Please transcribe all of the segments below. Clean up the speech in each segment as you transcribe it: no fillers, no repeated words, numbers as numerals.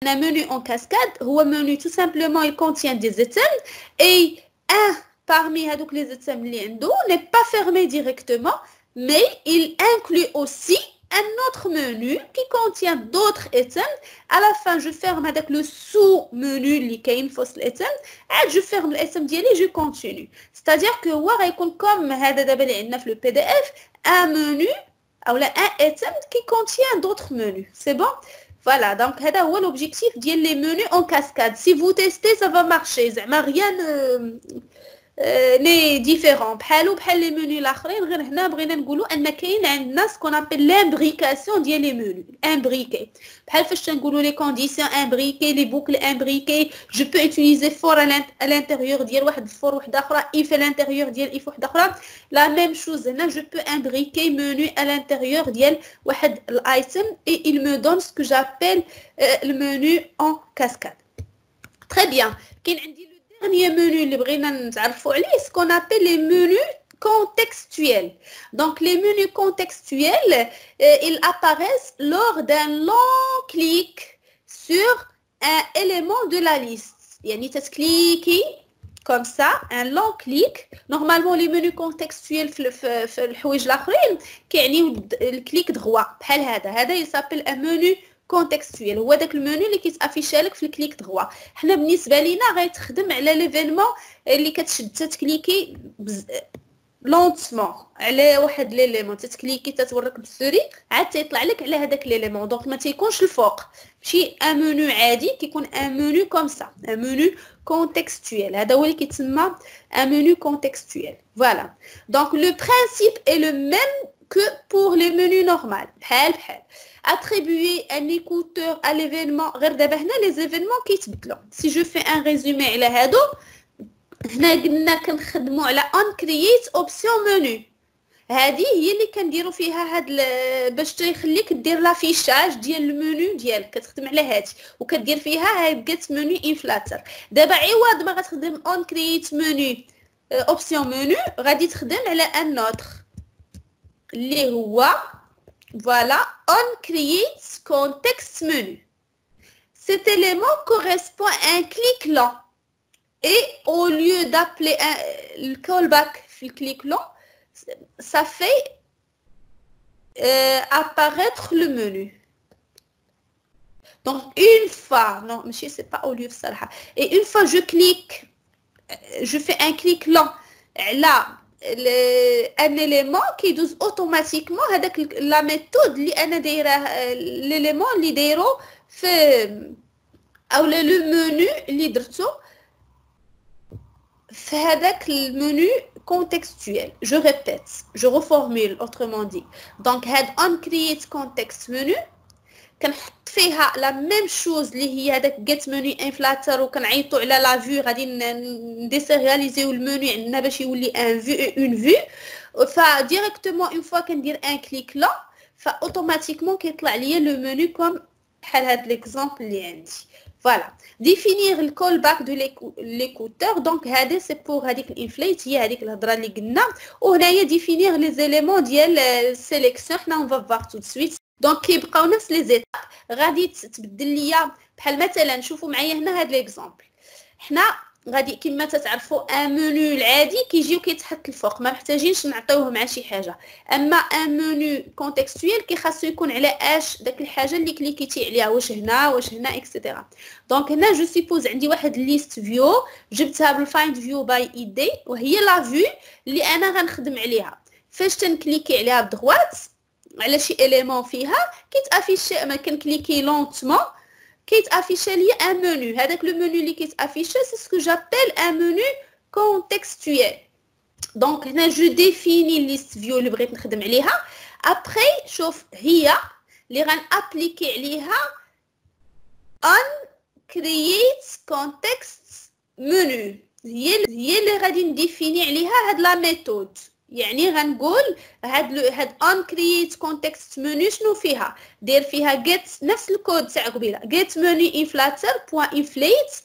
Un menu en cascade, un menu tout simplement il contient des items et un parmi les items n'est pas fermé directement, mais il inclut aussi un autre menu qui contient d'autres items. À la fin, je ferme avec le sous-menu qui item, et je ferme l'item et je continue. C'est-à-dire que comme le PDF, un menu ou un item qui contient d'autres menus. C'est bon? Voilà, donc c'est l'objectif des menus en cascade. Si vous testez, ça va marcher. Rien n'est différent. بحال les menus الاخرين غير هنا بغينا نقولوا ان كاين عندنا ce qu'on appelle l'imbrication ديال les menus. Imbriqué. بحال فاش تنقولوا les conditions imbriquées, les boucles imbriquées. Je peux utiliser for à l'intérieur ديال واحد for وحده اخرى, if à l'intérieur ديال if وحده اخرى. La même chose هنا, je peux imbriquer menu à l'intérieur ديال واحد l'item et il me donne ce que j'appelle le menu en cascade. Très bien. كاين عندي dernier menu, ce qu'on appelle les menus contextuels. Donc, les menus contextuels, ils apparaissent lors d'un long clic sur un élément de la liste. Il y a une cliquer comme ça, un long clic. Normalement, les menus contextuels, le clic droit. Il s'appelle un menu contextuel. هو داك المنيو اللي كيتافيش لك في الكليك دغوا. حنا بالنسبه لينا غيتخدم على ليفينمون اللي كتشد تتكليكي لونتمون على واحد ليليمون, تتكليكي تتورك بالسوري عاد تيطلع لك على هذاك ليليمون. دونك ما تيكونش الفوق, ماشي ان منيو عادي, كيكون ان منيو كوم سا, ان منيو contextuel. هذا هو اللي كيتسمى un menu contextuel. Voilà. Donc le principe est le même que pour les menus normaux. بحال attribuer un écouteur à l'événement. غير دابا هنا les événements كيتبدلوا. Si je fais un résumé على هادو, هنا قلنا كنخدموا على on create option menu. هذه هي اللي كنديروا فيها هاد باش تيخليك دير لافيشاج ديال المنيو ديالك, كتخدم على هادي وكدير فيها هاد get menu inflator. دابا عوض ما غتخدم on create menu option menu, غادي تخدم على un autre اللي هو voilà, on create context menu. Cet élément correspond à un clic lent. Et au lieu d'appeler le callback le clic lent, ça fait apparaître le menu. Donc une fois, non, monsieur, c'est pas au lieu de ça. Et une fois je clique, je fais un clic lent. Là, un élément qui douze automatiquement avec la méthode اللي انا دايره l'élément اللي دايرو في او le menu اللي درتو في هذاك المنيو contextuel. Je répète, je reformule autrement dit. Donc هاد on create context menu كنحط فيها لا ميم شوز اللي هي هذاك get menu inflator, وكنعيطوا على لا فيو غادي نديسيرياليزيو المنيو عندنا باش يولي ان فيو اون فيو. فديريكتومون اون فوا كندير ان كليك لا, فاوتوماتيكمون كيطلع ليا لو منيو كوم بحال هاد ليكزامبل اللي عندي. فوالا. ديفينير الكول باك دو ليكوتور. دونك هذا سي بور هذيك الانفليت, هي هذيك الهضره اللي قلنا. وهنايا ديفينير لي زيليمون ديال السيليكسيون. حنا اون فا فوار تو سويت. دونك كيبقاو نفس لي زيتاب, غادي تبدل ليا بحال مثلا شوفوا معايا هنا هاد ليكزامبل. حنا غادي كما تتعرفوا ان منيو العادي كيجيو كيتحط الفوق, ما محتاجينش نعطيوه مع شي حاجه. اما ان منيو كونتكستويل كيخاصو يكون على اش داك الحاجه اللي كليكيتي عليها, واش هنا اكسيتيرا. دونك هنا جو سيبوز عندي واحد ليست فيو جبتها بالفايند فيو باي ايدي, وهي لا فيو اللي انا غنخدم عليها. فاش تنكليكي عليها بدغوات على شي اليمون فيها كيتافيشي, ما كنكليكي لونطمون كيتافيشي لي ان منيو. هذاك لو منيو اللي كيتافيشي سي سكو جابيل ان منيو كونتكستويل. دونك هنا جو ديفيني ليست فيو اللي بغيت نخدم عليها. ابري شوف هي اللي غنابليكي عليها on create context menu, هي اللي غادي نديفيني عليها هاد لا ميثود. يعني غنقول هاد on create context menu شنو فيها, دير فيها get نفس الكود تاع قبيله, get menu inflator.inflate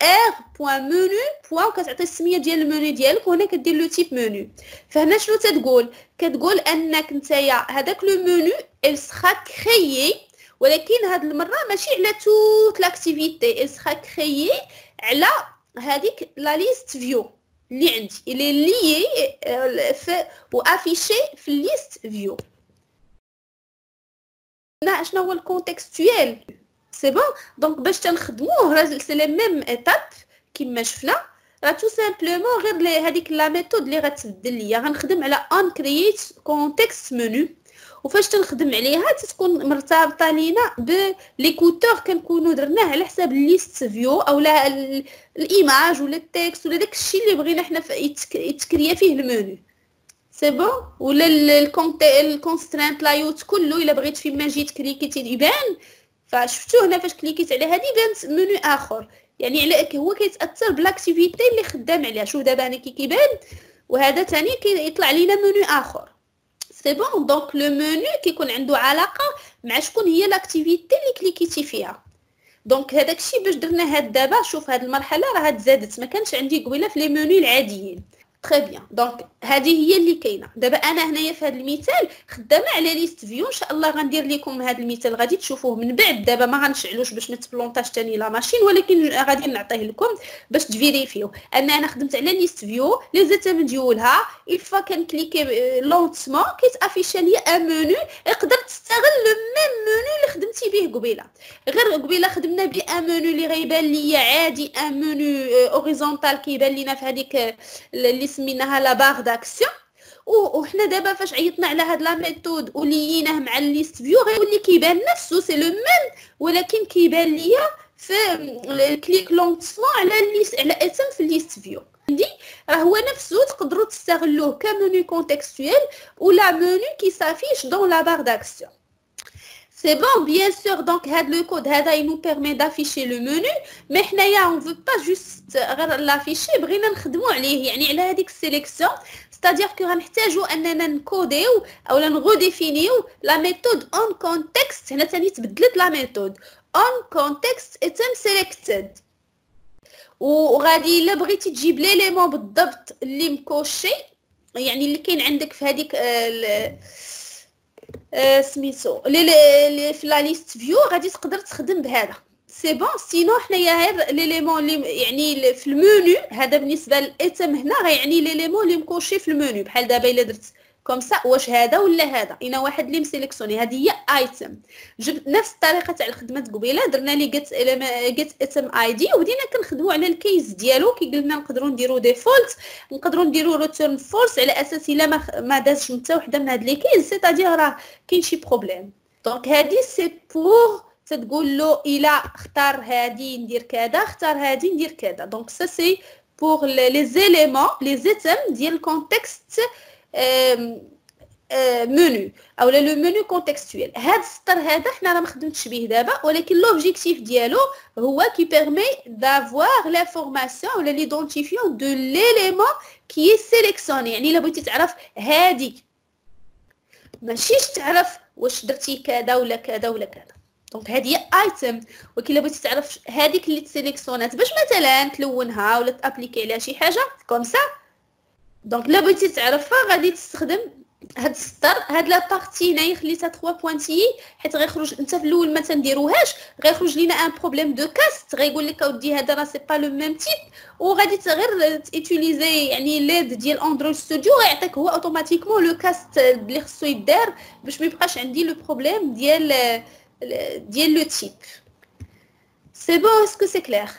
r.menu وكتعطي السميه ديال المنيو ديالك, وهنا كدير لو تيب منيو. فهنا شنو كتقول انك نتايا هذاك لو منيو il sera créé ولكن هاد المره ماشي على توت لاكتيفيتي، il sera créé على هذيك لا ليست فيو اللي عندي اللي لي وافيشي في الليست فيو. شنو هو الكونتكستويل؟ سي بون. دونك باش تنخدموه راه سي لي ميم ايتاب كيما شفنا، راه تو سامبلومون غير هذيك لا ميثود اللي غتبدل ليا. غنخدم على ان كرييت كونتكست منو، وفاش تنخدم عليها تتكون مرتبطه لينا بليكوتور كنكونوا درناه على حساب الليست فيو او لا الايماج ولا التكست ولا داك الشيء اللي بغينا حنا يتكريا فيه المنيو. سي بون. ولا الكونسترانت لايوت كله الا بغيت فيما جيت كليكيتي يبان، فشفتوا هنا فاش كليكيت على هذه بانت منيو اخر، يعني على هو كيتاثر بالاكتيفيتي اللي خدام عليها. شوف دابا انا كيبان وهذا ثاني كيطلع لينا منيو اخر. سي بون. دونك لو منيو كيكون عنده علاقه مع شكون هي لاكتيفيتي اللي كليكيتي فيها. دونك هذاك الشيء باش درنا هاد دابا. شوف هاد المرحله راه تزادت، ما كانش عندي قبيله في لي منيو العاديين. تري بيان. دونك هذه هي اللي كاينه دابا. انا هنايا في هذا المثال خدامه على ليست فيو، ان شاء الله غندير لكم هذا المثال غادي تشوفوه من بعد. دابا ما غنشعلوش باش ما تبلونطاش ثاني لا ماشين، ولكن غادي نعطيه لكم باش تفيريفيو ان انا خدمت على ليست فيو. لي زيتام ديالها الفا كنكليكي لونطمون كيتافيشا ليا ان منيو. يقدر تستغل لو ميم منيو اللي خدمتي به قبيله، غير قبيله خدمنا بان منيو اللي غيبان ليا عادي، ان منيو اوريزونتال كيبان لينا في هذيك اللي سميناها لا باغ داكسيون. وحنا دابا فاش عيطنا على هاد لا ميثود وليناه مع الليست فيو غيولي كيبان نفسه سي لو ميم، ولكن كيبان ليا في الكليك لونطمون على الليست على اسم في الليست فيو. عندي راه هو نفسه تقدروا تستغلوه كمنيو كونتكستويل ولا منيو كي سافيش دون لا باغ داكسيون. C'est bon, bien sûr. Donc, le code il nous permet d'afficher le menu. Mais on ne veut pas juste l'afficher, on veut نخدموا عليه يعني على هذيك السيليكسيون. C'est-à-dire que غنحتاجوا اننا نكوديو او نغوديفينيو لا ميثود on context. هنا ثاني تبدلت لا ميثود on context item selected. وغادي الا بغيتي تجيب ليليمون بالضبط اللي مكوشي، يعني اللي كاين عندك في هذيك سميتو في لا ليست فيو، غادي تقدر تخدم بهذا. سي بون. سينو حنايا غير ليليمون اللي يعني في المنيو هذا بالنسبه للاتم هنا غيعني ليليمون اللي مكوشي في المنيو. بحال دابا الا درت كوم سا واش هذا ولا هذا، انا واحد اللي مسيليكسيوني هذه هي ايتم. جبت نفس الطريقه تاع الخدمه قبيله، درنا لي جيت اتم اي دي وبدينا كنخدموا على الكيس ديالو. كي قلنا نقدروا نديروا ديفولت، نقدروا نديروا ريتيرن فولس على اساس الا ما دازش حتى وحده من هاد لي كيس سيتادير راه كاين شي بروبليم. دونك هذه سي بور تقول له الى اختار هذه ندير كذا، اختار هذه ندير كذا. دونك سا سي بور لي زيليمون لي زيتم ديال الكونتكست منيو او لو منيو كونتكستويل. هاد السطر هذا حنا راه ما خدمتش به دابا، ولكن لوبجيكتيف ديالو هو كي بيرمي دافوار لانفورماسيون ولا ليدونتيفيون دو ليليمون كي سيليكسيوني. يعني الا بغيتي تعرف هادي ماشيش تعرف واش درتي كذا ولا كذا ولا كذا. دونك هذه هي ايتم. ولكن الا بغيتي تعرف هذيك اللي تسيليكسيونات باش مثلا تلونها ولا تابليكي عليها شي حاجه كوم سا، دونك الا بغيتي تعرفها غادي تستخدم هاد السطر. هاد لا بارتي هنايا خليتها 3 بوينتي حيت غيخرج انت في الاول ما تنديروهاش غيخرج لينا ان بروبليم دو كاست. غيقول لك اودي هذا راه سي با لو ميم تيب، وغادي غير تيوتيليزي يعني ليد ديال اندرويد ستوديو غيعطيك هو اوتوماتيكمون لو كاست اللي خصو يدار باش ما يبقاش عندي لو بروبليم ديال لو تيب. سي بون. اسكو سي كلير؟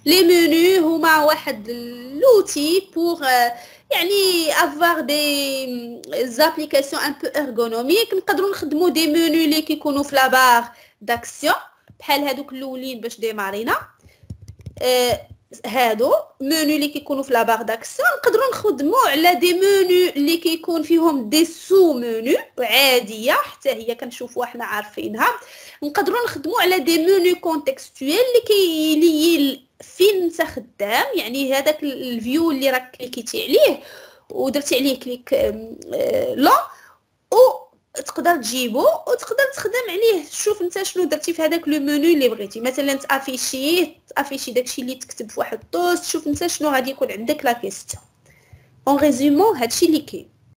لي منيو هما واحد لوتي بور يعني avoir des applications un peu ergonomiques. نقدروا نخدموا دي منيو اللي كيكونوا في لا بار داكسيون بحال هادوك الاولين باش ديمارينا. هادو منيو اللي كيكونوا في لا بار داكسيون. نقدروا نخدموا على دي منيو اللي كيكون فيهم دي سو منيو عاديه حتى هي كنشوفوها حنا عارفينها. نقدروا نخدموا على دي منيو كونتكستويل اللي كيلي فين انت خدام، يعني هذاك الفيو اللي راك كليكيتي عليه ودرتي عليه كليك لا وتقدر تجيبو وتقدر تخدم عليه. شوف انت شنو درتي في هذاك لو منيو اللي بغيتي، مثلا تافيشي داكشي اللي تكتب في واحد البوست. شوف انت شنو غادي يكون عندك لا كيستيون. اون ريزومون هادشي اللي كاين.